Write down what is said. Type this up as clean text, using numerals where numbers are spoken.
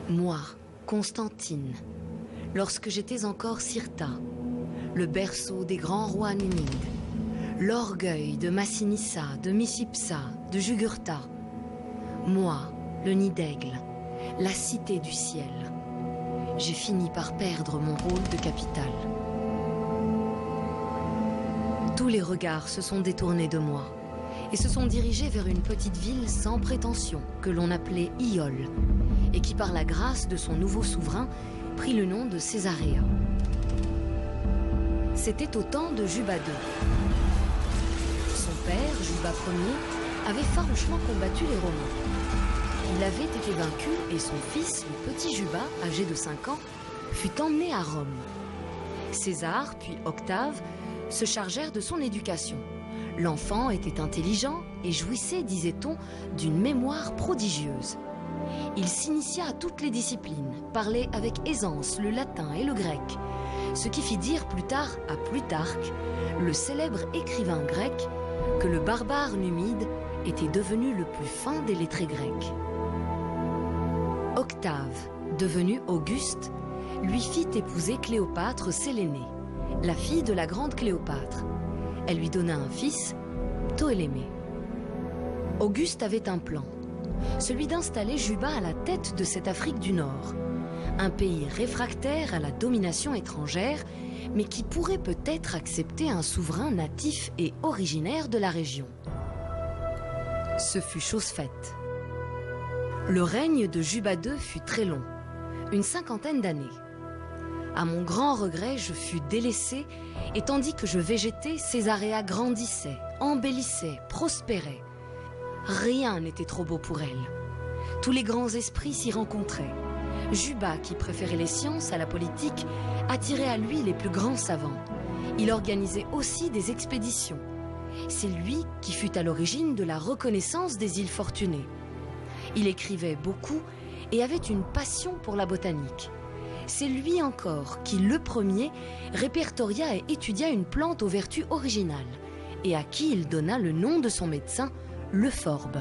Moi, Constantine, lorsque j'étais encore Cirta, le berceau des grands rois numides, l'orgueil de Massinissa, de Micipsa, de Jugurtha, moi, le nid d'aigle, la cité du ciel, j'ai fini par perdre mon rôle de capitale. Tous les regards se sont détournés de moi et se sont dirigés vers une petite ville sans prétention que l'on appelait Iole et qui, par la grâce de son nouveau souverain, prit le nom de Césaréa. C'était au temps de Juba II. Son père, Juba Ier, avait farouchement combattu les Romains. Il avait été vaincu et son fils, le petit Juba, âgé de 5 ans, fut emmené à Rome. César, puis Octave, se chargèrent de son éducation. L'enfant était intelligent et jouissait, disait-on, d'une mémoire prodigieuse. Il s'initia à toutes les disciplines, parlait avec aisance le latin et le grec, ce qui fit dire plus tard à Plutarque, le célèbre écrivain grec, que le barbare numide était devenu le plus fin des lettrés grecs. Octave, devenu Auguste, lui fit épouser Cléopâtre Sélénée, la fille de la grande Cléopâtre. Elle lui donna un fils, Ptolémée. Auguste avait un plan, celui d'installer Juba à la tête de cette Afrique du Nord, un pays réfractaire à la domination étrangère, mais qui pourrait peut-être accepter un souverain natif et originaire de la région. Ce fut chose faite. Le règne de Juba II fut très long, une 50aine d'années. À mon grand regret, je fus délaissé, et tandis que je végétais, Césaréa grandissait, embellissait, prospérait. Rien n'était trop beau pour elle. Tous les grands esprits s'y rencontraient. Juba, qui préférait les sciences à la politique, attirait à lui les plus grands savants. Il organisait aussi des expéditions. C'est lui qui fut à l'origine de la reconnaissance des îles Fortunées. Il écrivait beaucoup et avait une passion pour la botanique. C'est lui encore qui, le premier, répertoria et étudia une plante aux vertus originales et à qui il donna le nom de son médecin, Leforbe.